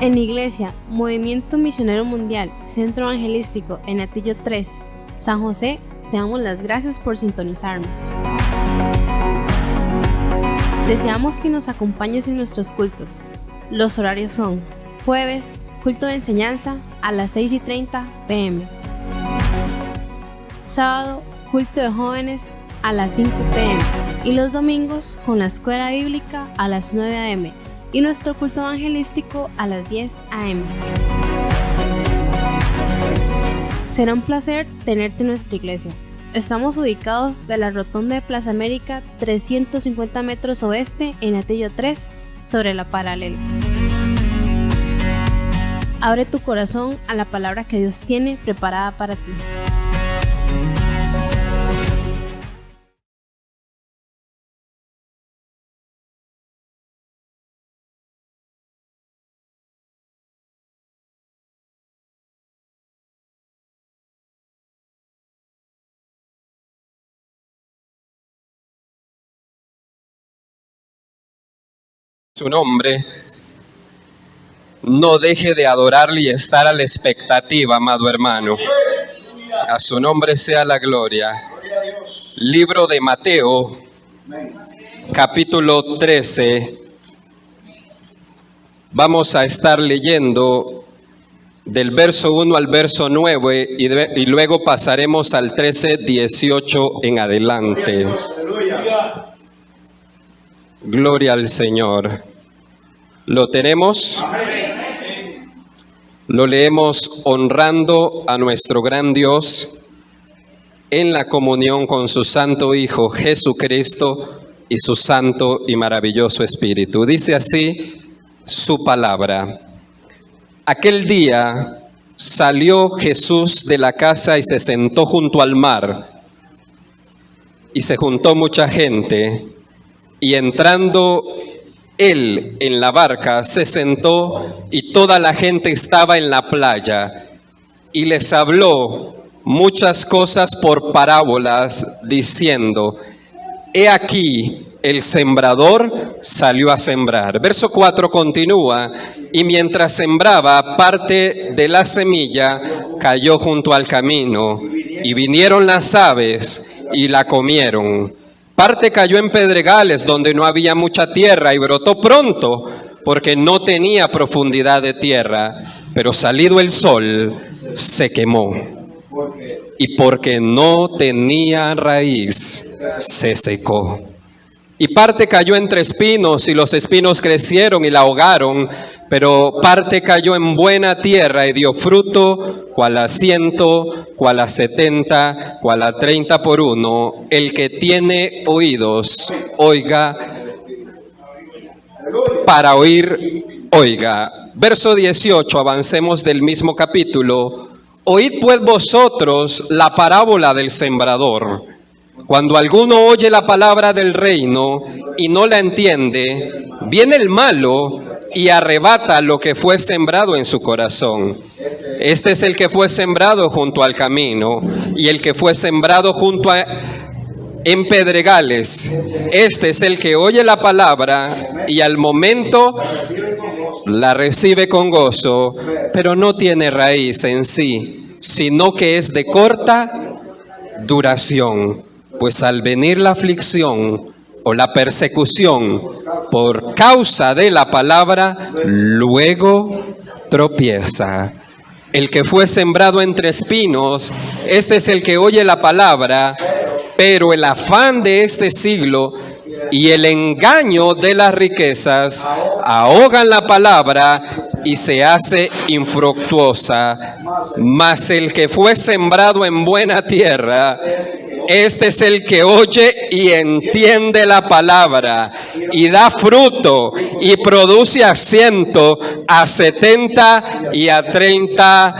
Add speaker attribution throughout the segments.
Speaker 1: En la Iglesia Movimiento Misionero Mundial, Centro Evangelístico en Atillo 3, San José, te damos las gracias por sintonizarnos. Deseamos que nos acompañes en nuestros cultos. Los horarios son: jueves, culto de enseñanza a las 6:30 p.m. Sábado, culto de jóvenes a las 5 p.m. Y los domingos con la escuela bíblica a las 9 a.m. y nuestro culto evangelístico a las 10 a.m. Será un placer tenerte en nuestra iglesia. Estamos ubicados de la rotonda de Plaza América, 350 metros oeste, en Atillo 3, sobre la paralela. Abre tu corazón a la palabra que Dios tiene preparada para ti.
Speaker 2: Su nombre, no deje de adorarle y estar a la expectativa, amado hermano. A su nombre sea la gloria. Libro de Mateo, capítulo 13. Vamos a estar leyendo del verso 1 al verso 9 y luego pasaremos al 13:18 en adelante. Gloria al Señor. ¿Lo tenemos? Amén. Lo leemos honrando a nuestro gran Dios en la comunión con su Santo Hijo Jesucristo y su Santo y maravilloso Espíritu. Dice así su palabra. Aquel día salió Jesús de la casa y se sentó junto al mar, y se juntó mucha gente. Y entrando él en la barca, se sentó, y toda la gente estaba en la playa. Y les habló muchas cosas por parábolas, diciendo: He aquí, el sembrador salió a sembrar. Verso 4 continúa: y mientras sembraba, parte de la semilla cayó junto al camino, y vinieron las aves y la comieron. Parte cayó en pedregales donde no había mucha tierra y brotó pronto porque no tenía profundidad de tierra, pero salido el sol se quemó. Y porque no tenía raíz se secó. Y parte cayó entre espinos y los espinos crecieron y la ahogaron, pero parte cayó en buena tierra y dio fruto, cual a 100, cual a 70, cual a 30 por uno. El que tiene oídos, oiga. Para oír, oiga. Verso 18, avancemos del mismo capítulo. Oíd pues vosotros la parábola del sembrador. Cuando alguno oye la palabra del reino y no la entiende, viene el malo y arrebata lo que fue sembrado en su corazón. Este es el que fue sembrado junto al camino, y el que fue sembrado en pedregales. Este es el que oye la palabra y al momento la recibe con gozo, pero no tiene raíz en sí, sino que es de corta duración. Pues al venir la aflicción o la persecución por causa de la palabra, luego tropieza. El que fue sembrado entre espinos, este es el que oye la palabra, pero el afán de este siglo y el engaño de las riquezas ahogan la palabra y se hace infructuosa. Mas el que fue sembrado en buena tierra, este es el que oye y entiende la palabra y da fruto y produce a 100, a 70 y a 30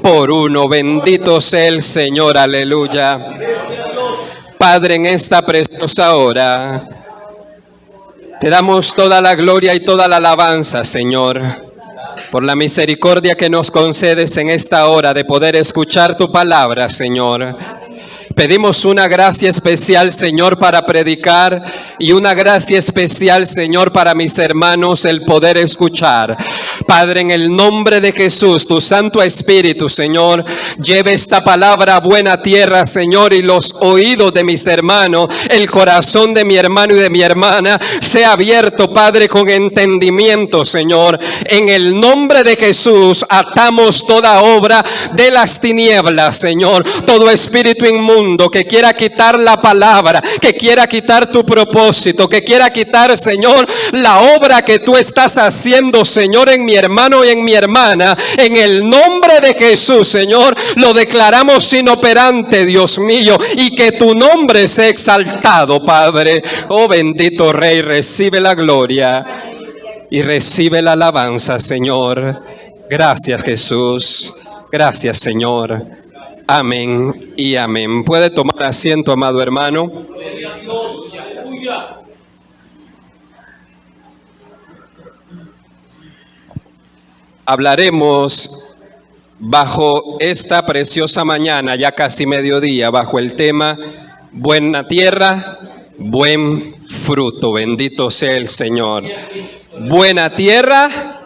Speaker 2: por uno. Bendito sea el Señor, aleluya. Padre, en esta preciosa hora te damos toda la gloria y toda la alabanza, Señor, por la misericordia que nos concedes en esta hora de poder escuchar tu palabra, Señor. Pedimos una gracia especial, Señor, para predicar y una gracia especial, Señor, para mis hermanos el poder escuchar. Padre, en el nombre de Jesús, tu Santo Espíritu, Señor, lleve esta palabra a buena tierra, Señor, y los oídos de mis hermanos, el corazón de mi hermano y de mi hermana, sea abierto, Padre, con entendimiento, Señor. En el nombre de Jesús, atamos toda obra de las tinieblas, Señor, todo espíritu inmundo que quiera quitar la palabra, que quiera quitar tu propósito, que quiera quitar, Señor, la obra que tú estás haciendo, Señor, en mi hermano y en mi hermana. En el nombre de Jesús, Señor, lo declaramos inoperante, Dios mío, y que tu nombre sea exaltado, Padre. Oh bendito Rey, recibe la gloria y recibe la alabanza, Señor. Gracias, Jesús. Gracias, Señor. Amén y amén. Puede tomar asiento, amado hermano. Hablaremos bajo esta preciosa mañana, ya casi mediodía, bajo el tema Buena tierra, buen fruto. Bendito sea el Señor. Buena tierra,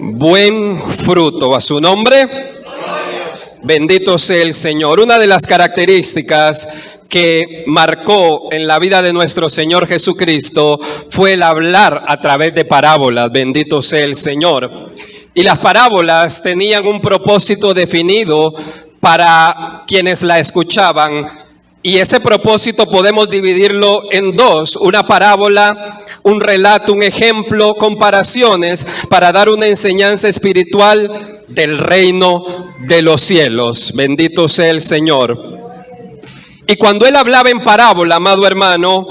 Speaker 2: buen fruto. A su nombre. Bendito sea el Señor. Una de las características que marcó en la vida de nuestro Señor Jesucristo fue el hablar a través de parábolas. Bendito sea el Señor. Y las parábolas tenían un propósito definido para quienes la escuchaban. Y ese propósito podemos dividirlo en dos: una parábola, un relato, un ejemplo, comparaciones para dar una enseñanza espiritual del reino de los cielos. Bendito sea el Señor. Y cuando él hablaba en parábola, amado hermano,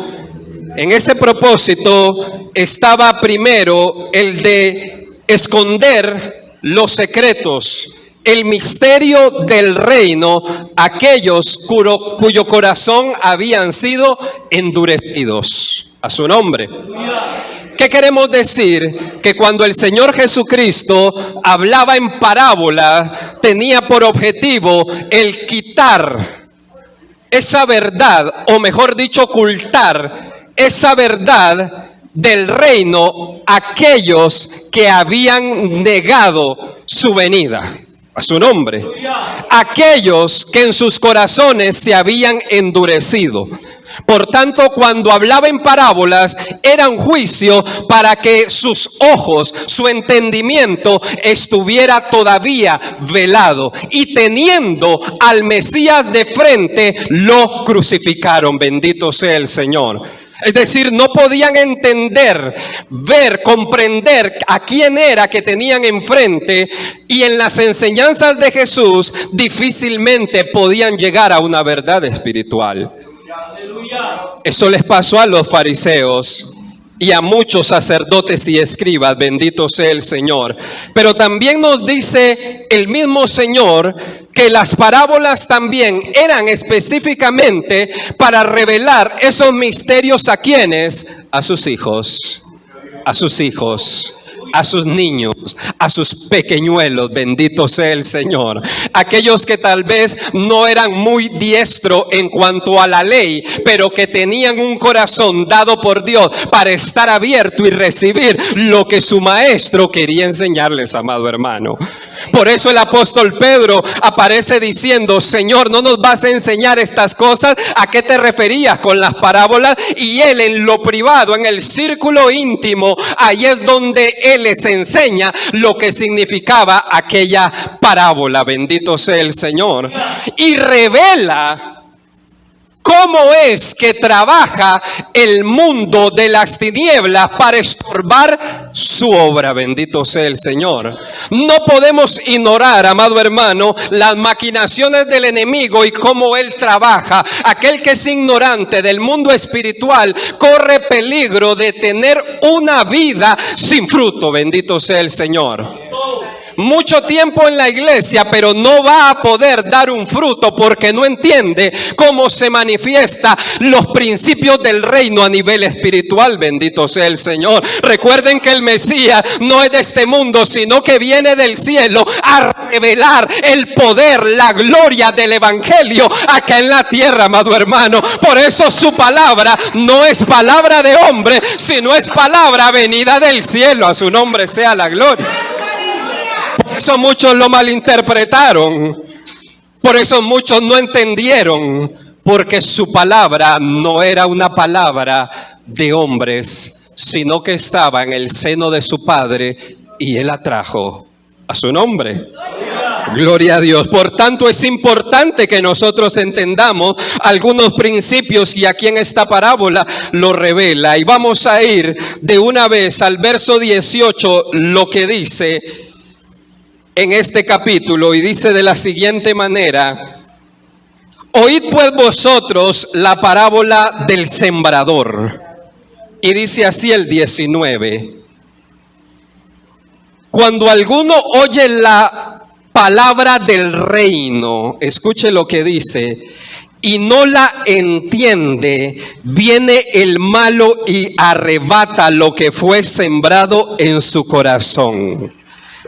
Speaker 2: en ese propósito estaba primero el de esconder los secretos, el misterio del reino, aquellos cuyo corazón habían sido endurecidos. A su nombre. ¿Qué queremos decir? Que cuando el Señor Jesucristo hablaba en parábola, tenía por objetivo el quitar esa verdad, o mejor dicho, ocultar esa verdad del reino a aquellos que habían negado su venida. A su nombre. Aquellos que en sus corazones se habían endurecido. Por tanto, cuando hablaba en parábolas, era un juicio para que sus ojos, su entendimiento estuviera todavía velado. Y teniendo al Mesías de frente, lo crucificaron. Bendito sea el Señor. Es decir, no podían entender, ver, comprender a quién era que tenían enfrente, y en las enseñanzas de Jesús difícilmente podían llegar a una verdad espiritual. Eso les pasó a los fariseos y a muchos sacerdotes y escribas. Bendito sea el Señor. Pero también nos dice el mismo Señor que las parábolas también eran específicamente para revelar esos misterios a quienes, a sus hijos, a sus hijos, a sus niños, a sus pequeñuelos. Bendito sea el Señor. Aquellos que tal vez no eran muy diestros en cuanto a la ley, pero que tenían un corazón dado por Dios para estar abierto y recibir lo que su maestro quería enseñarles, amado hermano. Por eso el apóstol Pedro aparece diciendo: Señor, ¿no nos vas a enseñar estas cosas? ¿A qué te referías con las parábolas? Y él, en lo privado, en el círculo íntimo, ahí es donde él les enseña lo que significaba aquella parábola. Bendito sea el Señor. Y revela cómo es que trabaja el mundo de las tinieblas para estorbar su obra. Bendito sea el Señor. No podemos ignorar, amado hermano, las maquinaciones del enemigo y cómo él trabaja. Aquel que es ignorante del mundo espiritual corre peligro de tener una vida sin fruto. Bendito sea el Señor. mucho tiempo en la iglesia, pero no va a poder dar un fruto porque no entiende cómo se manifiesta los principios del reino a nivel espiritual. Bendito sea el Señor. Recuerden que el Mesías no es de este mundo, sino que viene del cielo a revelar el poder, la gloria del evangelio acá en la tierra, amado hermano. Por eso su palabra no es palabra de hombre, sino es palabra venida del cielo. A su nombre sea la gloria. Por eso muchos lo malinterpretaron. Por eso muchos no entendieron, porque su palabra no era una palabra de hombres, sino que estaba en el seno de su Padre y Él la trajo. A su nombre. Gloria a Dios. Por tanto, es importante que nosotros entendamos algunos principios, y aquí en esta parábola lo revela. Y vamos a ir de una vez al verso 18, lo que dice en este capítulo, y dice de la siguiente manera: oíd pues vosotros la parábola del sembrador. Y dice así el 19: cuando alguno oye la palabra del reino, escuche lo que dice, y no la entiende, viene el malo y arrebata lo que fue sembrado en su corazón.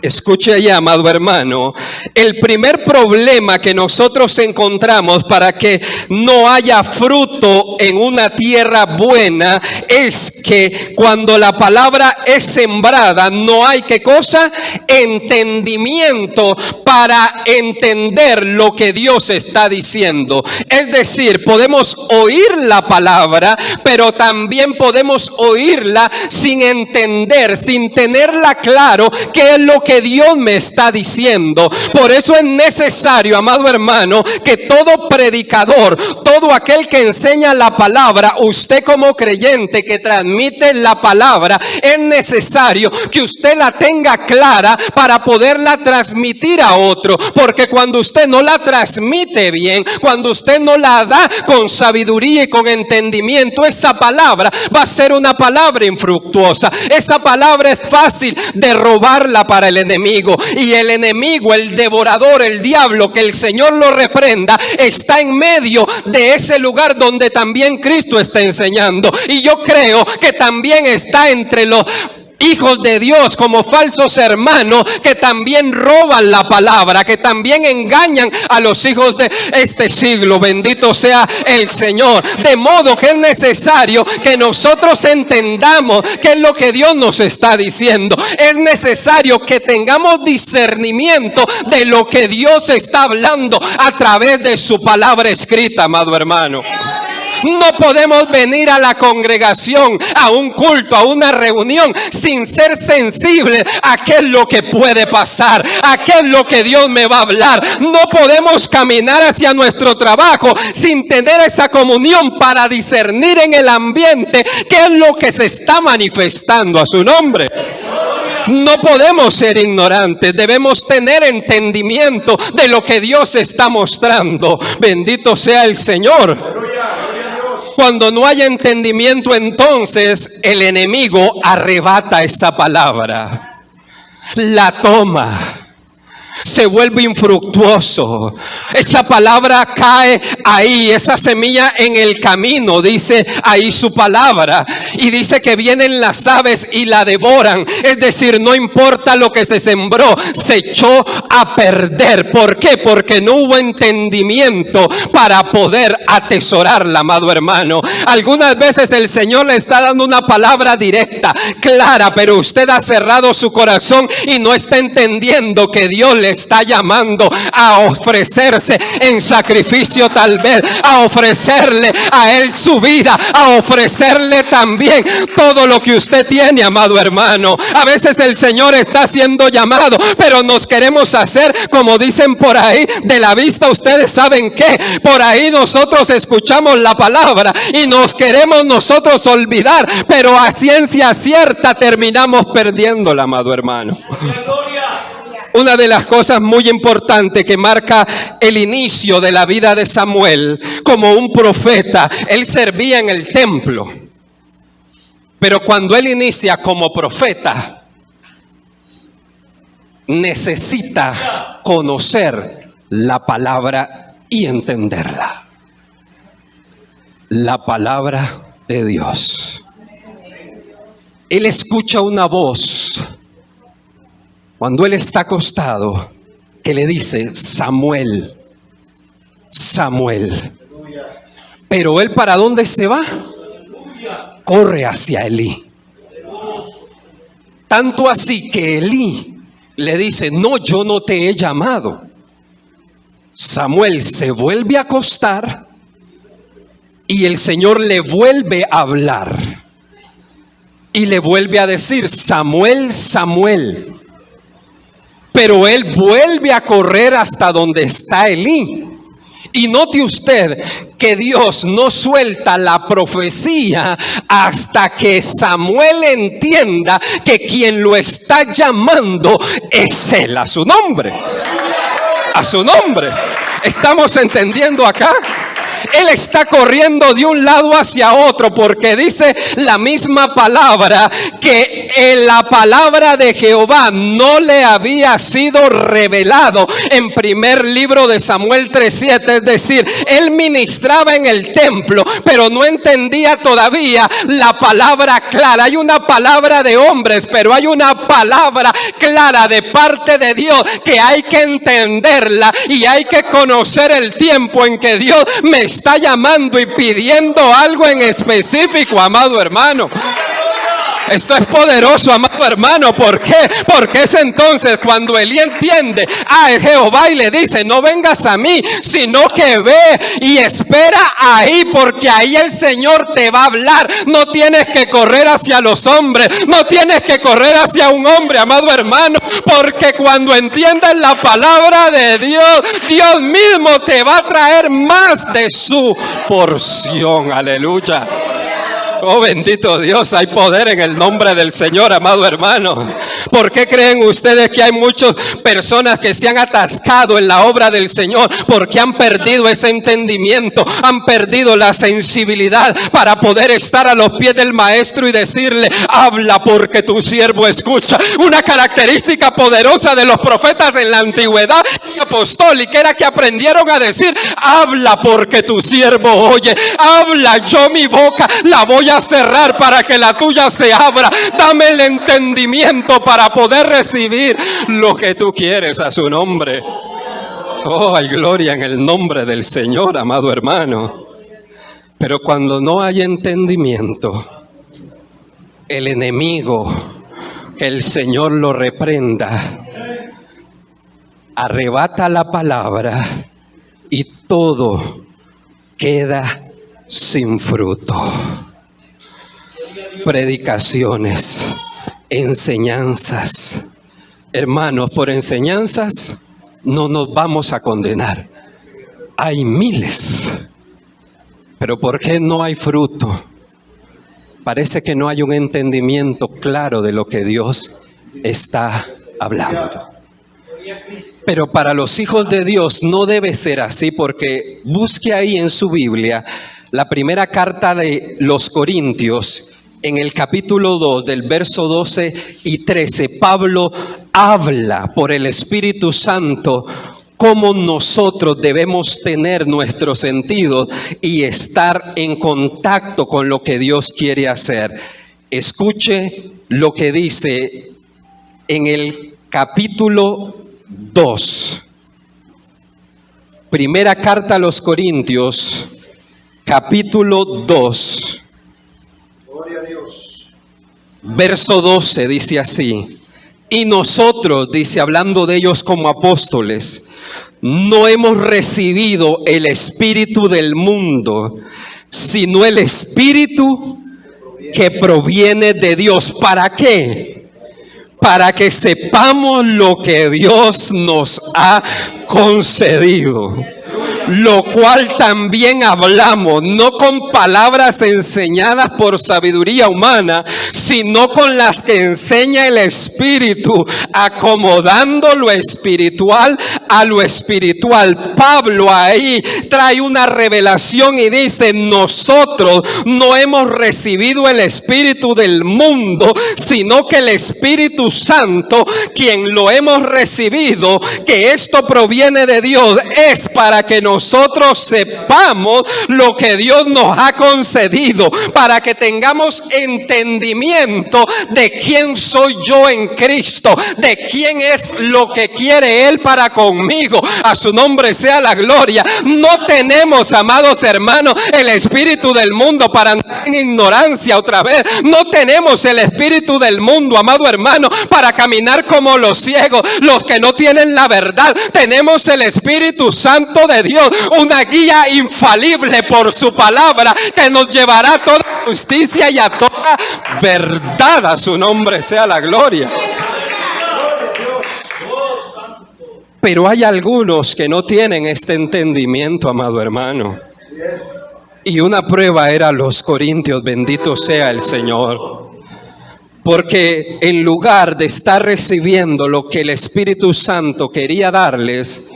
Speaker 2: Escuche ahí, amado hermano, el primer problema que nosotros encontramos para que no haya fruto en una tierra buena es que cuando la palabra es sembrada no hay, ¿qué cosa? Entendimiento para entender lo que Dios está diciendo. Es decir, podemos oír la palabra, pero también podemos oírla sin entender, sin tenerla claro qué es lo que Dios me está diciendo. Por eso es necesario, amado hermano, que todo predicador, todo aquel que enseña la palabra, usted como creyente que transmite la palabra, es necesario que usted la tenga clara para poderla transmitir a otro. Porque cuando usted no la transmite bien, cuando usted no la da con sabiduría y con entendimiento, esa palabra va a ser una palabra infructuosa. Esa palabra es fácil de robarla para el enemigo, y el enemigo, el devorador, el diablo, que el Señor lo reprenda, está en medio de ese lugar donde también Cristo está enseñando. Y yo creo que también está entre los hijos de Dios como falsos hermanos que también roban la palabra, que también engañan a los hijos de este siglo. Bendito sea el Señor. De modo que es necesario que nosotros entendamos qué es lo que Dios nos está diciendo. Es necesario que tengamos discernimiento de lo que Dios está hablando a través de su palabra escrita, amado hermano. No podemos venir a la congregación, a un culto, a una reunión, sin ser sensibles a qué es lo que puede pasar, a qué es lo que Dios me va a hablar. No podemos caminar hacia nuestro trabajo sin tener esa comunión para discernir en el ambiente qué es lo que se está manifestando. A su nombre. No podemos ser ignorantes, debemos tener entendimiento de lo que Dios está mostrando. Bendito sea el Señor. Cuando no hay entendimiento, entonces el enemigo arrebata esa palabra, la toma, se vuelve infructuoso. Esa palabra cae ahí, esa semilla en el camino, dice ahí su palabra, y dice que vienen las aves y la devoran. Es decir, no importa lo que se sembró, se echó a perder. ¿Por qué? Porque no hubo entendimiento para poder atesorarla, amado hermano. Algunas veces el Señor le está dando una palabra directa, clara, pero usted ha cerrado su corazón y no está entendiendo que Dios le está llamando a ofrecerse en sacrificio, tal vez a ofrecerle a Él su vida, a ofrecerle también todo lo que usted tiene, amado hermano. A veces el Señor está siendo llamado, pero nos queremos hacer, como dicen por ahí, de la vista. Ustedes saben que por ahí nosotros escuchamos la palabra y nos queremos nosotros olvidar, pero a ciencia cierta terminamos perdiéndola, amado hermano. Una de las cosas muy importantes que marca el inicio de la vida de Samuel como un profeta, él servía en el templo. Pero cuando él inicia como profeta, necesita conocer la palabra y entenderla. La palabra de Dios. Él escucha una voz cuando él está acostado que le dice: Samuel, Samuel. Pero él, ¿para dónde se va? Corre hacia Elí. Tanto así que Elí le dice: no, yo no te he llamado. Samuel se vuelve a acostar y el Señor le vuelve a hablar y le vuelve a decir: Samuel, Samuel. Pero él vuelve a correr hasta donde está Elí. Y note usted que Dios no suelta la profecía hasta que Samuel entienda que quien lo está llamando es él, a su nombre. A su nombre. ¿Estamos entendiendo acá? Él está corriendo de un lado hacia otro porque dice la misma palabra que en la palabra de Jehová no le había sido revelado en primer libro de Samuel 3:7. Es decir, él ministraba en el templo, pero no entendía todavía la palabra clara. Hay una palabra de hombres, pero hay una palabra clara de parte de Dios que hay que entenderla y hay que conocer el tiempo en que Dios me está llamando y pidiendo algo en específico, amado hermano. Esto es poderoso, amado hermano. ¿Por qué? Porque es entonces cuando Elí entiende a Jehová y le dice: no vengas a mí, sino que ve y espera ahí, porque ahí el Señor te va a hablar. No tienes que correr hacia los hombres, no tienes que correr hacia un hombre, amado hermano, porque cuando entiendas la palabra de Dios, Dios mismo te va a traer más de su porción. Aleluya. Oh, bendito Dios, hay poder en el nombre del Señor, amado hermano. ¿Por qué creen ustedes que hay muchas personas que se han atascado en la obra del Señor? Porque han perdido ese entendimiento, han perdido la sensibilidad para poder estar a los pies del Maestro y decirle: habla porque tu siervo escucha. Una característica poderosa de los profetas en la antigüedad apostólica era que aprendieron a decir: habla porque tu siervo oye. Habla, yo mi boca la voy a cerrar para que la tuya se abra. Dame el entendimiento para poder recibir lo que tú quieres, a su nombre. Oh, hay gloria en el nombre del Señor, amado hermano. Pero cuando no hay entendimiento, el enemigo, que el Señor lo reprenda, arrebata la palabra y todo queda sin fruto. Predicaciones, enseñanzas. Hermanos, por enseñanzas no nos vamos a condenar. Hay miles. Pero ¿por qué no hay fruto? Parece que no hay un entendimiento claro de lo que Dios está hablando. Pero para los hijos de Dios no debe ser así, porque busque ahí en su Biblia la primera carta de los Corintios. En el capítulo 2, del verso 12 y 13, Pablo habla por el Espíritu Santo cómo nosotros debemos tener nuestros sentidos y estar en contacto con lo que Dios quiere hacer. Escuche lo que dice en el capítulo 2. Primera carta a los Corintios, capítulo 2. Verso 12 dice así: y nosotros, dice, hablando de ellos como apóstoles, no hemos recibido el espíritu del mundo, sino el espíritu que proviene de Dios. ¿Para qué? Para que sepamos lo que Dios nos ha concedido. lo cual también hablamos, no con palabras enseñadas por sabiduría humana, sino con las que enseña el Espíritu, acomodando lo espiritual a lo espiritual. Pablo ahí trae una revelación y dice: nosotros no hemos recibido el espíritu del mundo, sino que el Espíritu Santo, quien lo hemos recibido, que esto proviene de Dios, es para que nosotros sepamos lo que Dios nos ha concedido, para que tengamos entendimiento de quién soy yo en Cristo, de quién es lo que quiere Él para conmigo. A su nombre sea la gloria. No tenemos, amados hermanos, el espíritu del mundo para andar en ignorancia otra vez. No tenemos el espíritu del mundo, amado hermano, para caminar como los ciegos, los que no tienen la verdad. Tenemos el Espíritu Santo de Dios, una guía infalible por su palabra, que nos llevará a toda justicia y a toda verdad. A su nombre sea la gloria. Pero hay algunos que no tienen este entendimiento, amado hermano. Y una prueba era los corintios, bendito sea el Señor. Porque en lugar de estar recibiendo lo que el Espíritu Santo quería darles,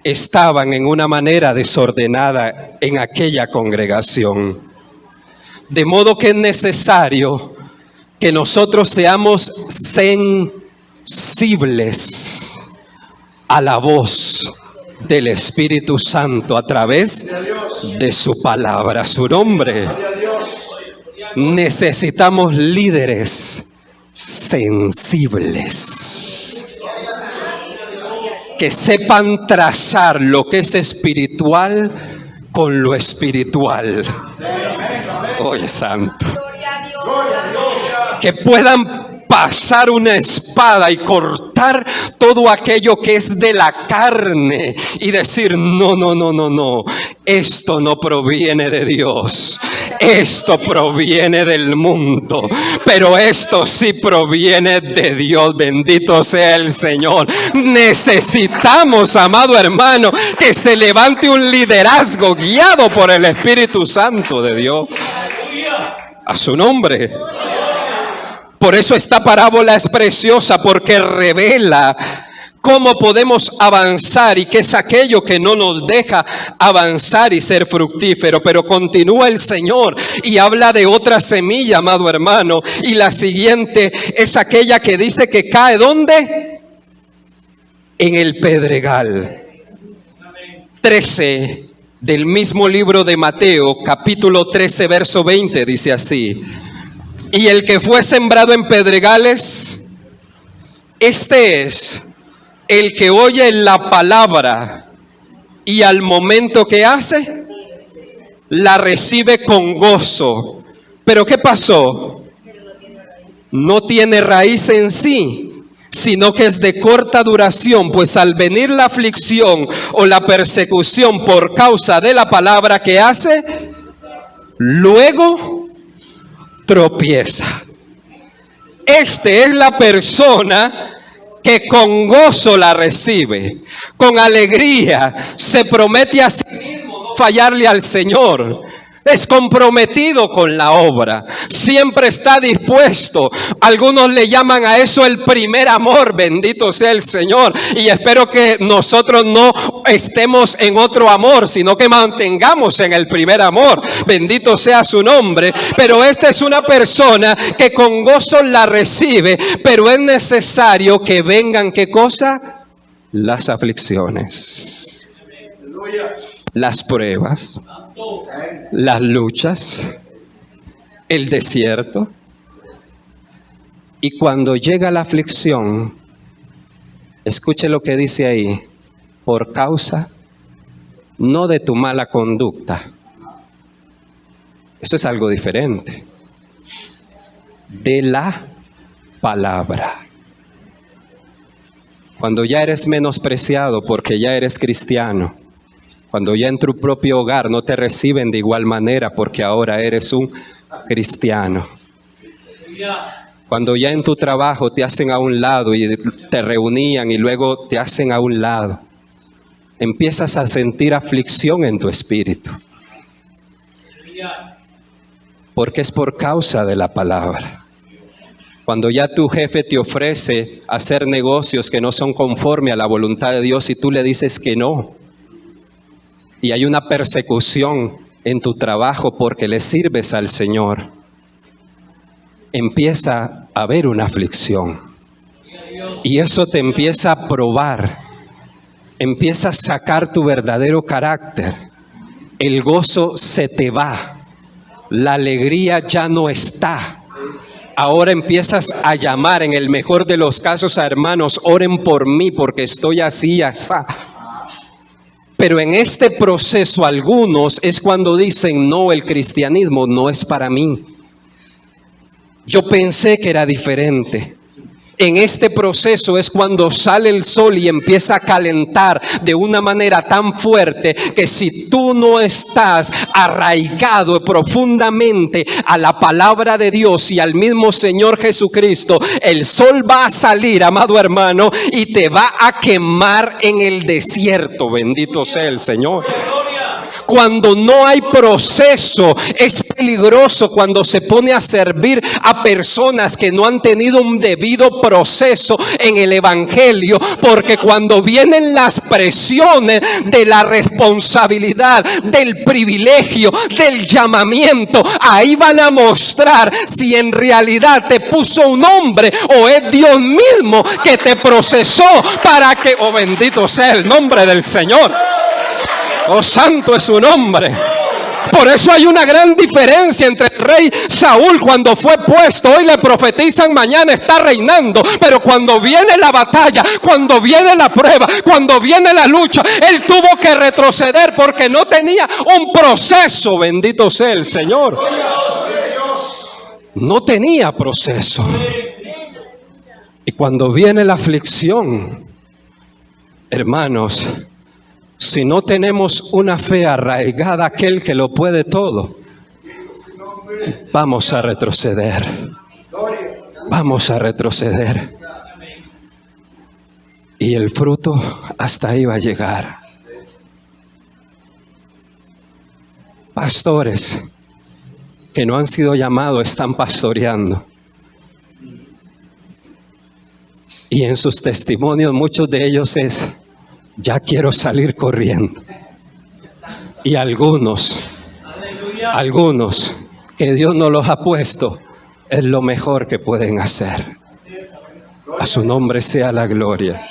Speaker 2: estaban en una manera desordenada en aquella congregación. De modo que es necesario que nosotros seamos sensibles a la voz del Espíritu Santo a través de su palabra, su nombre. Necesitamos líderes sensibles, que sepan trazar lo que es espiritual con lo espiritual. Oye, santo. Que puedan pasar una espada y cortar todo aquello que es de la carne y decir: no, esto no proviene de Dios, esto proviene del mundo, pero esto sí proviene de Dios. Bendito sea el Señor. Necesitamos, amado hermano, que se levante un liderazgo guiado por el Espíritu Santo de Dios. A su nombre. Por eso esta parábola es preciosa, porque revela cómo podemos avanzar y qué es aquello que no nos deja avanzar y ser fructífero. Pero continúa el Señor y habla de otra semilla, amado hermano. Y la siguiente es aquella que dice que cae ¿dónde? En el pedregal. 13 del mismo libro de Mateo, capítulo 13, verso 20, dice así: y el que fue sembrado en pedregales, este es el que oye la palabra y al momento que hace, la recibe con gozo. Pero ¿qué pasó? No tiene raíz en sí, sino que es de corta duración, pues al venir la aflicción o la persecución por causa de la palabra que hace, luego tropieza. Este es la persona que con gozo la recibe, con alegría, se promete a sí mismo no fallarle al Señor. Es comprometido con la obra, siempre está dispuesto. Algunos le llaman a eso el primer amor, bendito sea el Señor. Y espero que nosotros no estemos en otro amor, sino que mantengamos en el primer amor, bendito sea su nombre. Pero esta es una persona que con gozo la recibe, pero es necesario que vengan, ¿qué cosa? Las aflicciones, las pruebas, las luchas, el desierto. Y cuando llega la aflicción, escuche lo que dice ahí: por causa no de tu mala conducta. Eso es algo diferente. De la palabra. Cuando ya eres menospreciado porque ya eres cristiano, cuando ya en tu propio hogar no te reciben de igual manera porque ahora eres un cristiano. Cuando ya en tu trabajo te hacen a un lado y te reunían y luego te hacen a un lado. empiezas a sentir aflicción en tu espíritu. Porque es por causa de la palabra. Cuando ya tu jefe te ofrece hacer negocios que no son conforme a la voluntad de Dios y tú le dices que no, y hay una persecución en tu trabajo porque le sirves al Señor, empieza a haber una aflicción. Y eso te empieza a probar, empieza a sacar tu verdadero carácter. El gozo se te va, la alegría ya no está. Ahora empiezas a llamar, en el mejor de los casos, a hermanos, oren por mí porque estoy así, así. Pero en este proceso algunos es cuando dicen, no, el cristianismo no es para mí. Yo pensé que era diferente. En este proceso es cuando sale el sol y empieza a calentar de una manera tan fuerte que si tú no estás arraigado profundamente a la palabra de Dios y al mismo Señor Jesucristo, el sol va a salir, amado hermano, y te va a quemar en el desierto. Bendito sea el Señor. Cuando no hay proceso, es peligroso cuando se pone a servir a personas que no han tenido un debido proceso en el evangelio, porque cuando vienen las presiones de la responsabilidad, del privilegio, del llamamiento, ahí van a mostrar si en realidad te puso un hombre o es Dios mismo que te procesó para que, oh bendito sea el nombre del Señor. Oh, santo es su nombre. Por eso hay una gran diferencia entre el rey Saúl cuando fue puesto. Hoy le profetizan, mañana está reinando. Pero cuando viene la batalla, cuando viene la prueba, cuando viene la lucha, él tuvo que retroceder porque no tenía un proceso. Bendito sea el Señor. No tenía proceso. Y cuando viene la aflicción, hermanos, si no tenemos una fe arraigada a aquel que lo puede todo, vamos a retroceder. Vamos a retroceder. Y el fruto hasta ahí va a llegar. Pastores que no han sido llamados están pastoreando. Y en sus testimonios muchos de ellos es: ya quiero salir corriendo. Y algunos que Dios no los ha puesto, es lo mejor que pueden hacer. A su nombre sea la gloria.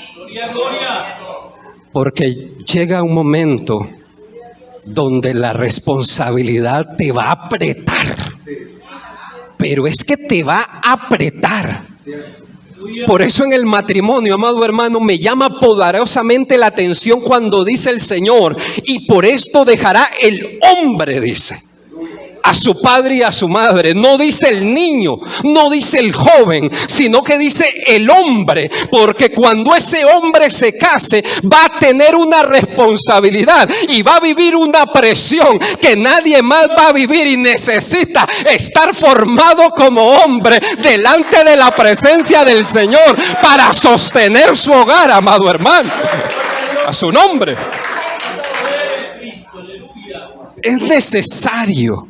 Speaker 2: Porque llega un momento donde la responsabilidad te va a apretar. Pero es que te va a apretar. Por eso en el matrimonio, amado hermano, me llama poderosamente la atención cuando dice el Señor: y por esto dejará el hombre, dice, a su padre y a su madre. No dice el niño, no dice el joven, sino que dice el hombre, porque cuando ese hombre se case va a tener una responsabilidad y va a vivir una presión que nadie más va a vivir, y necesita estar formado como hombre delante de la presencia del Señor para sostener su hogar, amado hermano. A su nombre. Es necesario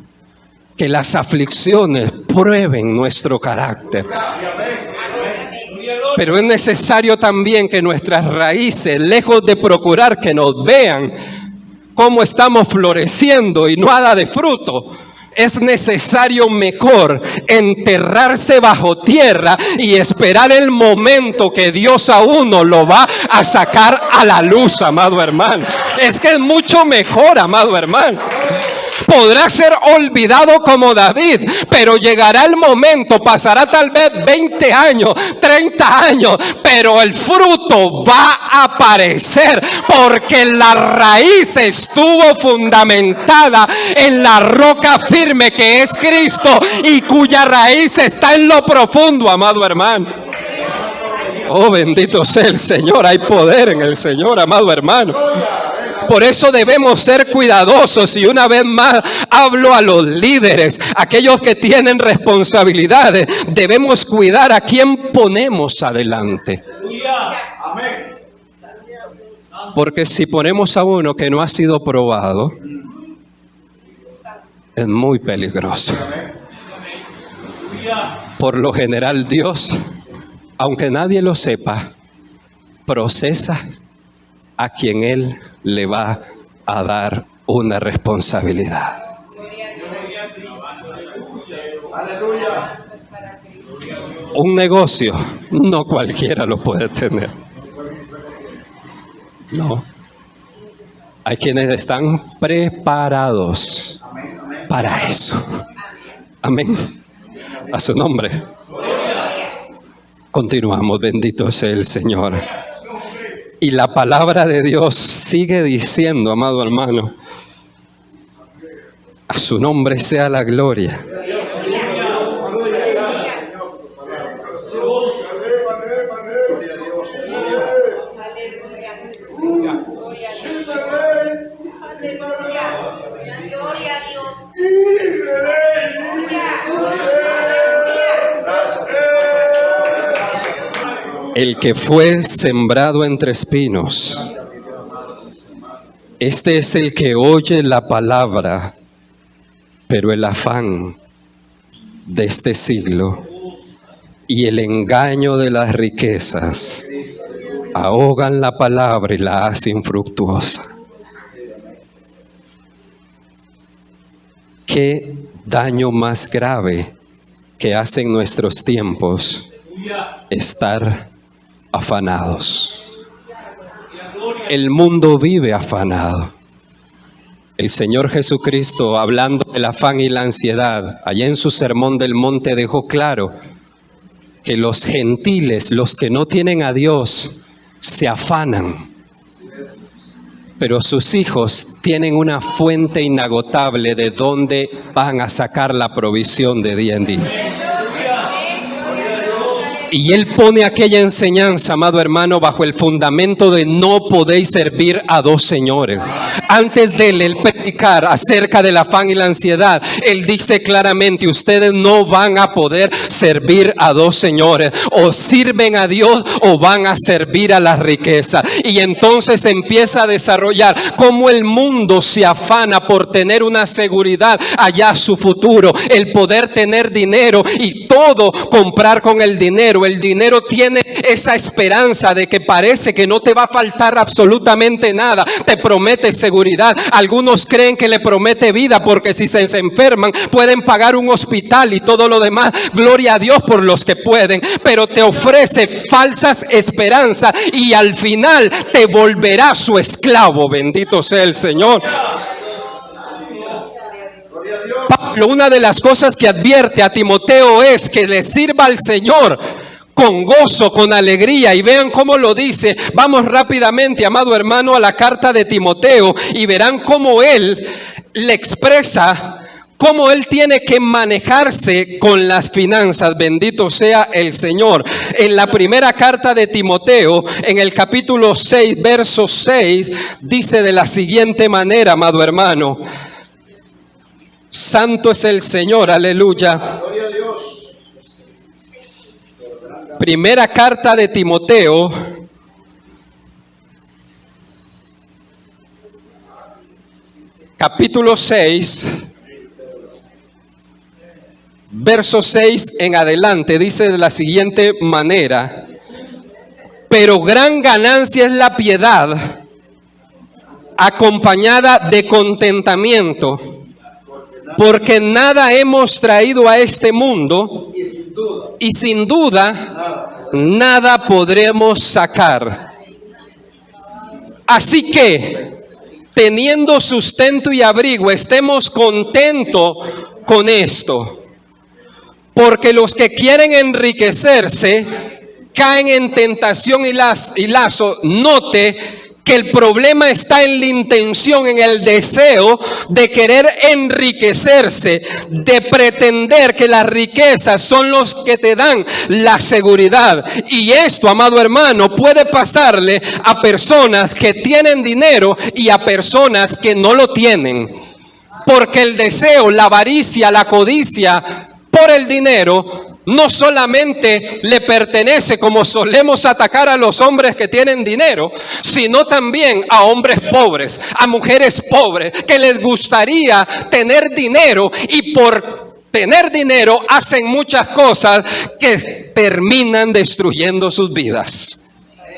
Speaker 2: que las aflicciones prueben nuestro carácter. Pero es necesario también que nuestras raíces, lejos de procurar que nos vean cómo estamos floreciendo y nada de fruto, es necesario mejor enterrarse bajo tierra y esperar el momento que Dios a uno lo va a sacar a la luz, amado hermano. Es que es mucho mejor, amado hermano. Podrá ser olvidado como David, pero llegará el momento, pasará tal vez 20 años, 30 años, pero el fruto va a aparecer, porque la raíz estuvo fundamentada en la roca firme que es Cristo, y cuya raíz está en lo profundo, amado hermano. Oh, bendito sea el Señor. Hay poder en el Señor, amado hermano. Por eso debemos ser cuidadosos, y una vez más hablo a los líderes, aquellos que tienen responsabilidades. Debemos cuidar a quién ponemos adelante. Porque si ponemos a uno que no ha sido probado, es muy peligroso. Por lo general, Dios, aunque nadie lo sepa, procesa a quien Él le va a dar una responsabilidad. Un negocio, no cualquiera lo puede tener. No. Hay quienes están preparados para eso. Amén. A su nombre. Continuamos, bendito sea el Señor. Y la palabra de Dios sigue diciendo, amado hermano, a su nombre sea la gloria. El que fue sembrado entre espinos, este es el que oye la palabra, pero el afán de este siglo y el engaño de las riquezas ahogan la palabra y la hacen infructuosa. ¿Qué daño más grave que hace en nuestros tiempos estar afanados? El mundo vive afanado. El Señor Jesucristo, hablando del afán y la ansiedad, allá en su sermón del monte dejó claro que los gentiles, los que no tienen a Dios, se afanan. Pero sus hijos tienen una fuente inagotable de donde van a sacar la provisión de día en día. Y Él pone aquella enseñanza, amado hermano, bajo el fundamento de no podéis servir a dos señores. Antes de Él predicar acerca del afán y la ansiedad, Él dice claramente, ustedes no van a poder servir a dos señores. O sirven a Dios o van a servir a la riqueza. Y entonces empieza a desarrollar cómo el mundo se afana por tener una seguridad allá a su futuro. El poder tener dinero y todo comprar con el dinero. El dinero tiene esa esperanza de que parece que no te va a faltar absolutamente nada. Te promete seguridad. Algunos creen que le promete vida porque si se enferman pueden pagar un hospital y todo lo demás. Gloria a Dios por los que pueden. Pero te ofrece falsas esperanzas y al final te volverá su esclavo. Bendito sea el Señor. Pablo, una de las cosas que advierte a Timoteo es que le sirva al Señor con gozo, con alegría. Y vean cómo lo dice. Vamos rápidamente, amado hermano, a la carta de Timoteo y verán cómo él le expresa cómo él tiene que manejarse con las finanzas. Bendito sea el Señor. En la primera carta de Timoteo, en el capítulo 6, verso 6, dice de la siguiente manera, amado hermano. Santo es el Señor, aleluya.
Speaker 3: Gloria a Dios.
Speaker 2: Primera carta de Timoteo, capítulo 6, verso 6 en adelante, dice de la siguiente manera: pero gran ganancia es la piedad, acompañada de contentamiento, porque nada hemos traído a este mundo y sin duda nada podremos sacar. Así que, teniendo sustento y abrigo, estemos contentos con esto. Porque los que quieren enriquecerse caen en tentación y lazo. Note que el problema está en la intención, en el deseo de querer enriquecerse, de pretender que las riquezas son los que te dan la seguridad. Y esto, amado hermano, puede pasarle a personas que tienen dinero y a personas que no lo tienen. Porque el deseo, la avaricia, la codicia por el dinero no solamente le pertenece, como solemos atacar a los hombres que tienen dinero, sino también a hombres pobres, a mujeres pobres, que les gustaría tener dinero y por tener dinero hacen muchas cosas que terminan destruyendo sus vidas.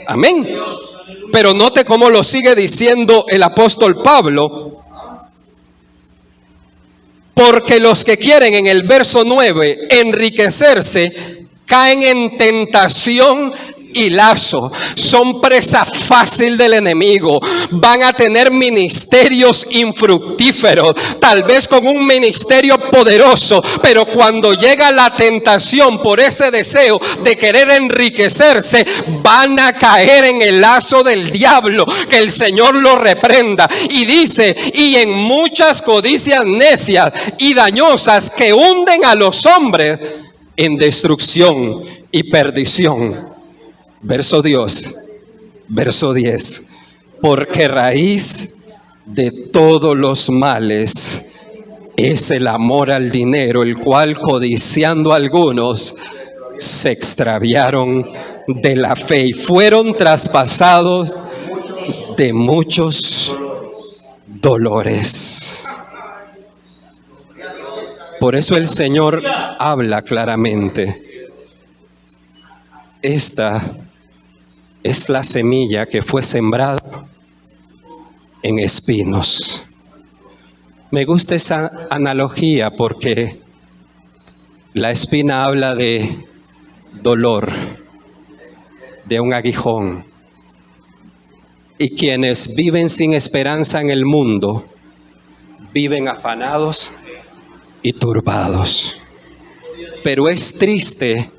Speaker 2: Amén. Pero note cómo lo sigue diciendo el apóstol Pablo. Porque los que quieren, en el verso 9, enriquecerse, caen en tentación y lazo. Son presa fácil del enemigo. Van a tener ministerios infructíferos, tal vez con un ministerio poderoso, pero cuando llega la tentación por ese deseo de querer enriquecerse, van a caer en el lazo del diablo. Que el Señor lo reprenda. Y dice, y en muchas codicias necias y dañosas que hunden a los hombres en destrucción y perdición. Verso 10, porque raíz de todos los males es el amor al dinero, el cual codiciando algunos se extraviaron de la fe y fueron traspasados de muchos dolores. Por eso el Señor habla claramente. Esta es la semilla que fue sembrada en espinos. Me gusta esa analogía porque la espina habla de dolor, de un aguijón. Y quienes viven sin esperanza en el mundo, viven afanados y turbados. Pero es triste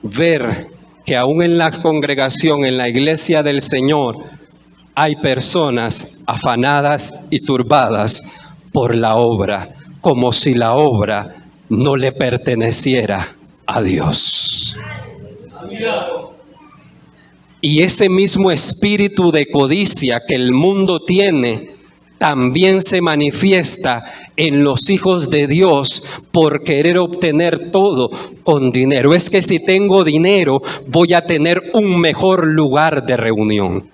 Speaker 2: ver que aún en la congregación, en la iglesia del Señor, hay personas afanadas y turbadas por la obra, como si la obra no le perteneciera a Dios. Y ese mismo espíritu de codicia que el mundo tiene, también se manifiesta en los hijos de Dios por querer obtener todo con dinero. Es que si tengo dinero, voy a tener un mejor lugar de reunión.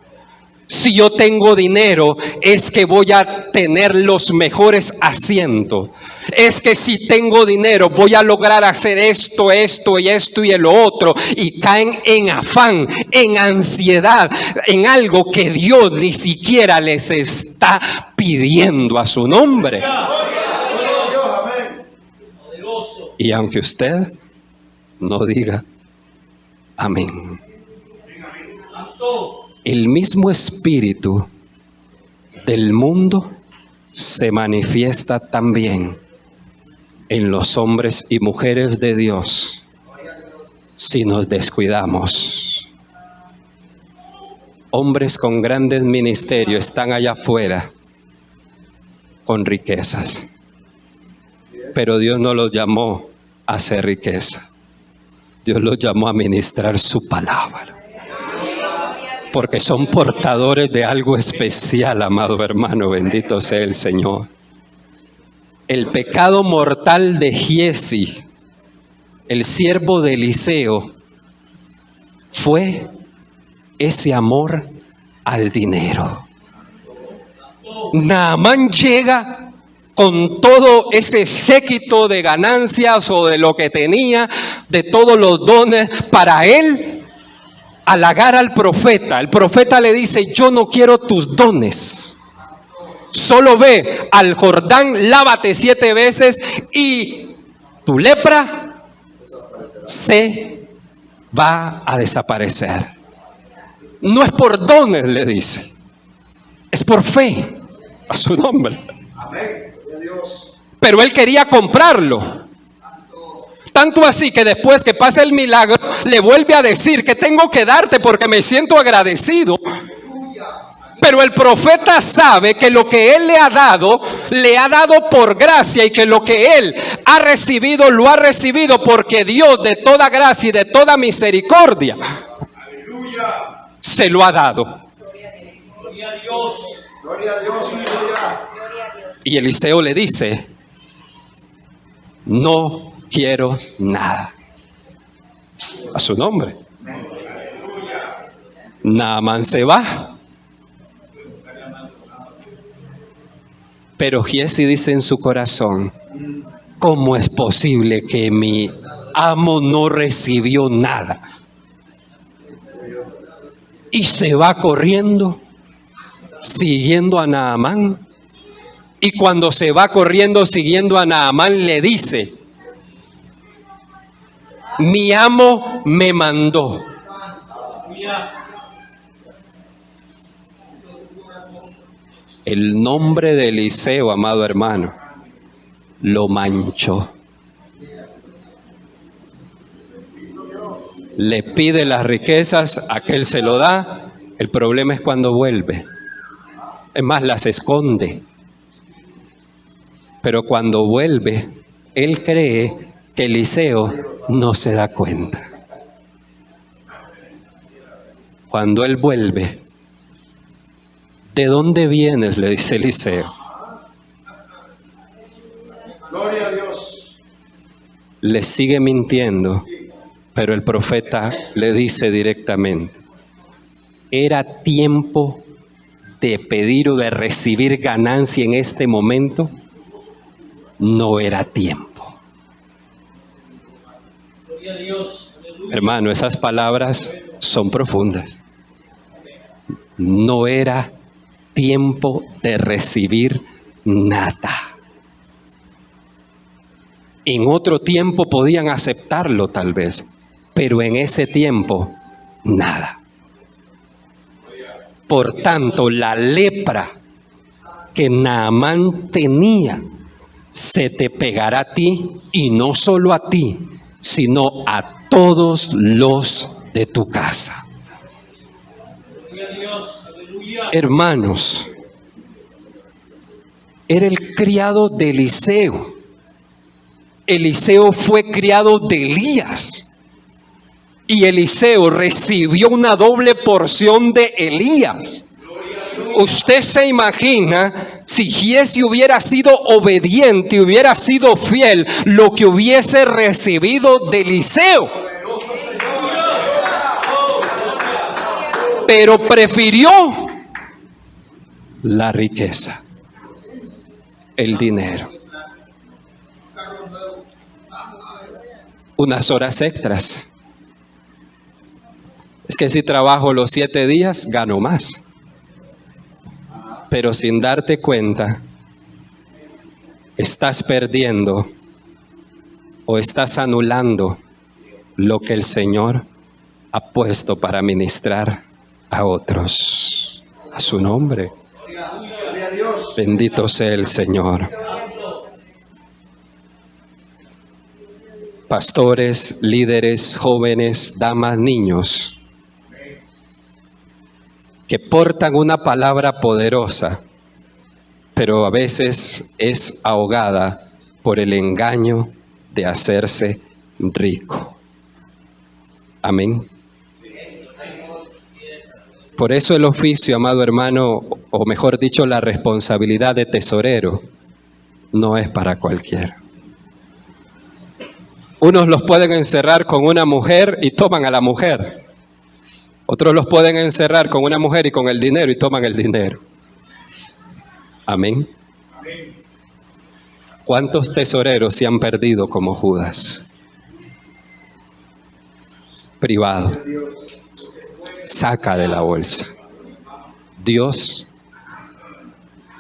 Speaker 2: Si yo tengo dinero, es que voy a tener los mejores asientos. Es que si tengo dinero, voy a lograr hacer esto y el otro. Y caen en afán, en ansiedad, en algo que Dios ni siquiera les está pidiendo a su nombre. Y aunque usted no diga amén, el mismo espíritu del mundo se manifiesta también en los hombres y mujeres de Dios si nos descuidamos. Hombres con grandes ministerios están allá afuera con riquezas, pero Dios no los llamó a hacer riqueza. Dios los llamó a ministrar su palabra, porque son portadores de algo especial, amado hermano, bendito sea el Señor. El pecado mortal de Giezi, el siervo de Eliseo, fue ese amor al dinero. Naamán llega con todo ese séquito de ganancias o de lo que tenía, de todos los dones, para él halagar al profeta. El profeta le dice: yo no quiero tus dones. Solo ve al Jordán, lávate 7 veces y tu lepra se va a desaparecer. No es por dones, le dice, es por fe a su nombre. Pero él quería comprarlo. Tanto así que después que pasa el milagro, le vuelve a decir que tengo que darte porque me siento agradecido. Pero el profeta sabe que lo que él le ha dado por gracia, y que lo que él ha recibido, lo ha recibido porque Dios de toda gracia y de toda misericordia se lo ha dado. Gloria a Dios. Gloria a Dios. Y Eliseo le dice: no quiero nada. A su nombre. Naamán se va. Pero Giezi dice en su corazón: ¿cómo es posible que mi amo no recibió nada? Y se va corriendo, siguiendo a Naamán. Y cuando se va corriendo, siguiendo a Naamán, le dice: mi amo me mandó. El nombre de Eliseo, amado hermano, lo manchó. Le pide las riquezas, aquel se lo da. El problema es cuando vuelve. Es más, las esconde. Pero cuando vuelve, él cree que Eliseo no se da cuenta. Cuando él vuelve: ¿de dónde vienes?, le dice Eliseo.
Speaker 3: Gloria a Dios.
Speaker 2: Le sigue mintiendo, pero el profeta le dice directamente: ¿era tiempo de pedir o de recibir ganancia en este momento? No era tiempo.
Speaker 3: Gloria a Dios.
Speaker 2: Hermano, esas palabras son profundas. No era tiempo de recibir nada. En otro tiempo podían aceptarlo tal vez, pero en ese tiempo nada. Por tanto, la lepra que Naamán tenía se te pegará a ti, y no solo a ti, sino a todos los de tu casa. Hermanos, era el criado de Eliseo. Eliseo fue criado de Elías. Y Eliseo recibió una doble porción de Elías. Usted se imagina si Giezi hubiera sido obediente, hubiera sido fiel, lo que hubiese recibido de Eliseo. Pero prefirió la riqueza, el dinero, unas horas extras. Es que si trabajo los 7 días, gano más. Pero sin darte cuenta, estás perdiendo o estás anulando lo que el Señor ha puesto para ministrar a otros. A su nombre. Bendito sea el Señor. Pastores, líderes, jóvenes, damas, niños, que portan una palabra poderosa, pero a veces es ahogada por el engaño de hacerse rico. Amén. Por eso el oficio, amado hermano, o mejor dicho, la responsabilidad de tesorero, no es para cualquiera. Unos los pueden encerrar con una mujer y toman a la mujer. Otros los pueden encerrar con una mujer y con el dinero y toman el dinero. Amén. ¿Cuántos tesoreros se han perdido como Judas? Privado. Saca de la bolsa. Dios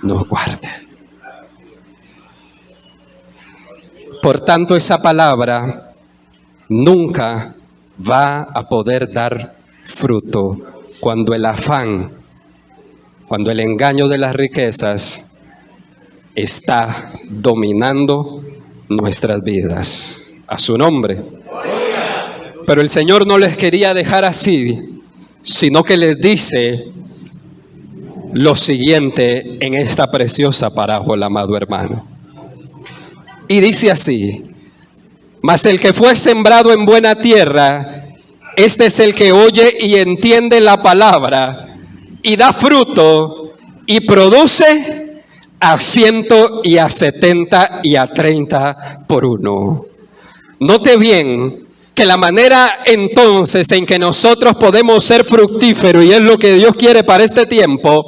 Speaker 2: nos guarde. Por tanto, esa palabra nunca va a poder dar fruto cuando el afán, cuando el engaño de las riquezas está dominando nuestras vidas. A su nombre. Pero el Señor no les quería dejar así, sino que les dice lo siguiente en esta preciosa parábola, amado hermano. Y dice así: mas el que fue sembrado en buena tierra, este es el que oye y entiende la palabra y da fruto y produce a 100 y a 70 y a 30 por uno. Note bien que la manera entonces en que nosotros podemos ser fructíferos, y es lo que Dios quiere para este tiempo,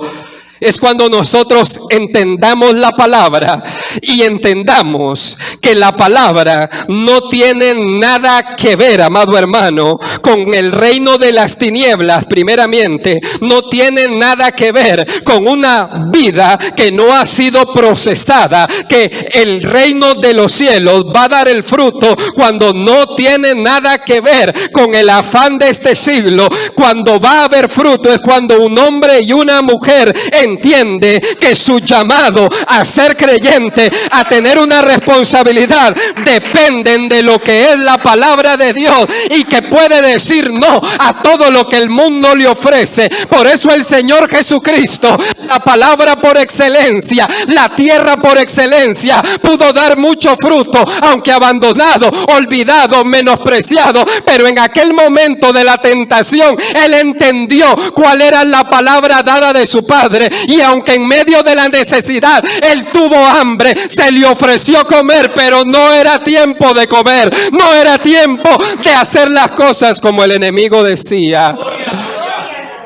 Speaker 2: es cuando nosotros entendamos la palabra y entendamos que la palabra no tiene nada que ver, amado hermano, con el reino de las tinieblas. Primeramente, no tiene nada que ver con una vida que no ha sido procesada, que el reino de los cielos va a dar el fruto cuando no tiene nada que ver con el afán de este siglo. Cuando va a haber fruto es cuando un hombre y una mujer entiende que su llamado a ser creyente, a tener una responsabilidad, dependen de lo que es la palabra de Dios, y que puede decir no a todo lo que el mundo le ofrece. Por eso el Señor Jesucristo, la palabra por excelencia, la tierra por excelencia, pudo dar mucho fruto, aunque abandonado, olvidado, menospreciado. Pero en aquel momento de la tentación, Él entendió cuál era la palabra dada de su Padre, y aunque en medio de la necesidad Él tuvo hambre, se le ofreció comer, pero no era tiempo de comer, no era tiempo de hacer las cosas como el enemigo decía.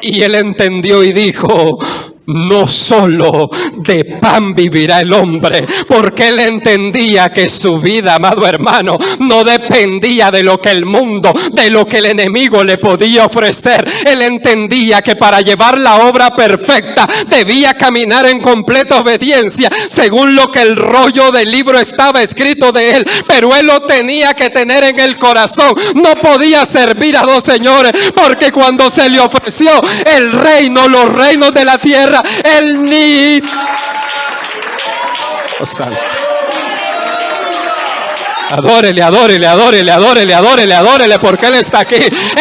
Speaker 2: Y Él entendió y dijo: no solo de pan vivirá el hombre, porque Él entendía que su vida, amado hermano, no dependía de lo que el mundo, de lo que el enemigo le podía ofrecer. Él entendía que para llevar la obra perfecta debía caminar en completa obediencia, según lo que el rollo del libro estaba escrito de él, pero él lo tenía que tener en el corazón. No podía servir a dos señores, porque cuando se le ofreció el reino, los reinos de la tierra, él ni... Oh, santo. Adórele, adórele, adórele, adórele, adórele, adórele, porque Él está aquí.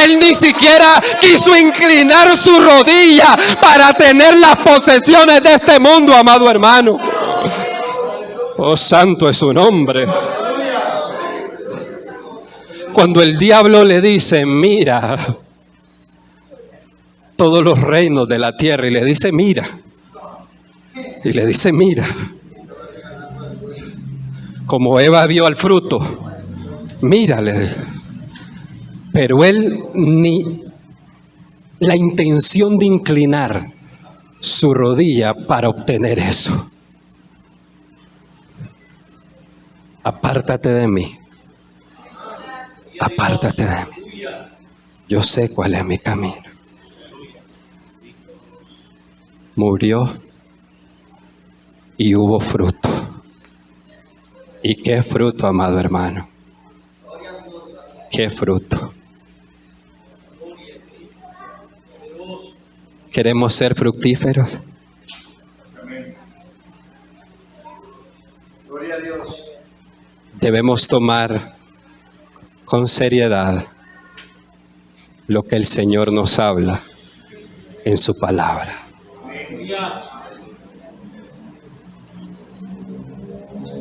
Speaker 2: Él ni siquiera quiso inclinar su rodilla para tener las posesiones de este mundo, amado hermano. Oh, santo es su nombre. Cuando el diablo le dice: mira todos los reinos de la tierra, y le dice: mira, y le dice: mira, como Eva vio al fruto, mírale. Pero él ni la intención de inclinar su rodilla para obtener eso. Apártate de mí, apártate de mí, yo sé cuál es mi camino. Murió y hubo fruto. ¿Y qué fruto, amado hermano? ¿Qué fruto? ¿Queremos ser fructíferos?
Speaker 3: Gloria a Dios.
Speaker 2: Debemos tomar con seriedad lo que el Señor nos habla en su palabra.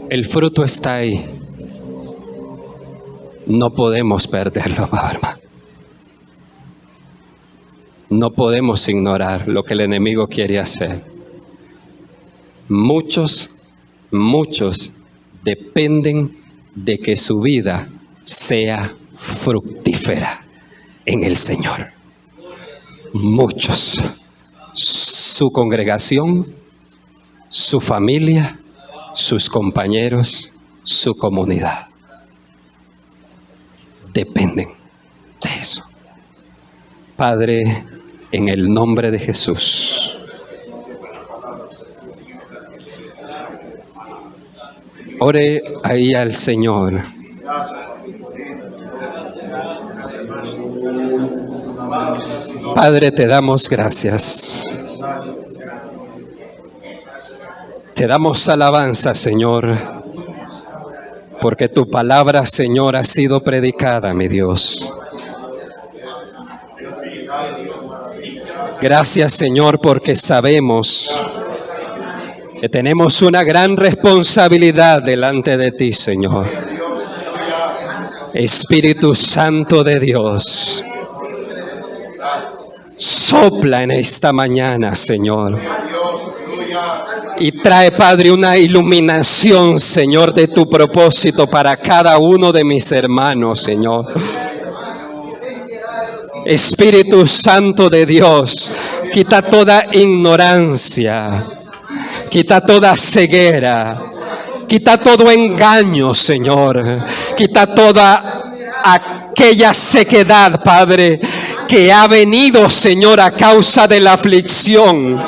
Speaker 2: El fruto está ahí. No podemos perderlo, hermano. No podemos ignorar lo que el enemigo quiere hacer. Muchos dependen de que su vida sea fructífera en el Señor. Muchos. Su congregación, su familia, sus compañeros, su comunidad. Dependen de eso. Padre, en el nombre de Jesús, ore ahí al Señor. Padre, te damos gracias. Te damos alabanza, Señor, porque tu palabra, Señor, ha sido predicada, mi Dios. Gracias, Señor, porque sabemos que tenemos una gran responsabilidad delante de ti, Señor. Espíritu Santo de Dios, sopla en esta mañana, Señor. Y trae, Padre, una iluminación, Señor, de tu propósito para cada uno de mis hermanos, Señor. Espíritu Santo de Dios, quita toda ignorancia, quita toda ceguera, quita todo engaño, Señor, quita toda aquella sequedad, Padre, que ha venido, Señor, a causa de la aflicción,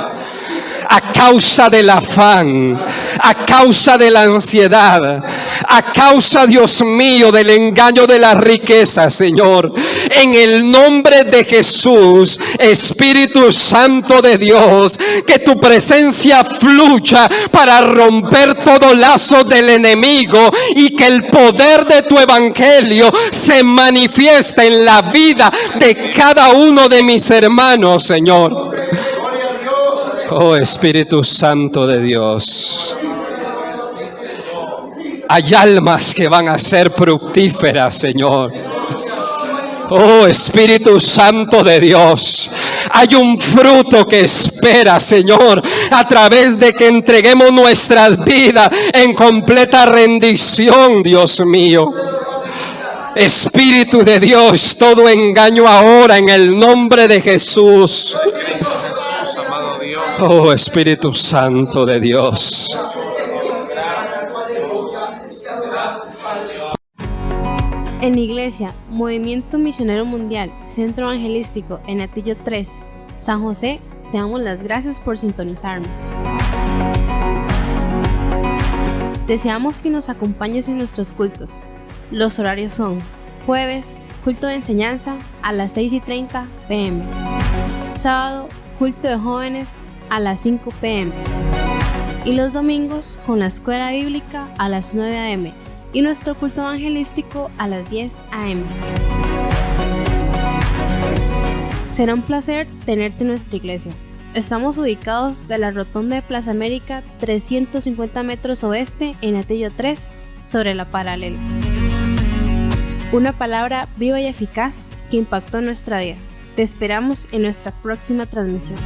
Speaker 2: a causa del afán, a causa de la ansiedad, a causa, Dios mío, del engaño de la riqueza, Señor. En el nombre de Jesús, Espíritu Santo de Dios, que tu presencia fluya para romper todo lazo del enemigo y que el poder de tu evangelio se manifieste en la vida de cada uno de mis hermanos, Señor. Oh Espíritu Santo de Dios, hay almas que van a ser fructíferas, Señor. Oh Espíritu Santo de Dios, hay un fruto que espera, Señor, a través de que entreguemos nuestras vidas en completa rendición, Dios mío. Espíritu de Dios, todo engaño ahora en el nombre de Jesús. Oh Espíritu Santo de Dios.
Speaker 1: En la Iglesia Movimiento Misionero Mundial Centro Evangelístico en Atillo 3, San José, te damos las gracias por sintonizarnos. Deseamos que nos acompañes en nuestros cultos. Los horarios son: jueves, culto de enseñanza a las 6:30 p.m. Sábado, culto de jóvenes a las 5 p.m. y los domingos con la escuela bíblica a las 9 a.m. y nuestro culto evangelístico a las 10 a.m. Será un placer tenerte en nuestra iglesia. Estamos ubicados de la rotonda de Plaza América 350 metros oeste en Atillo 3, sobre la paralela. Una palabra viva y eficaz que impactó nuestra vida. Te esperamos en nuestra próxima transmisión.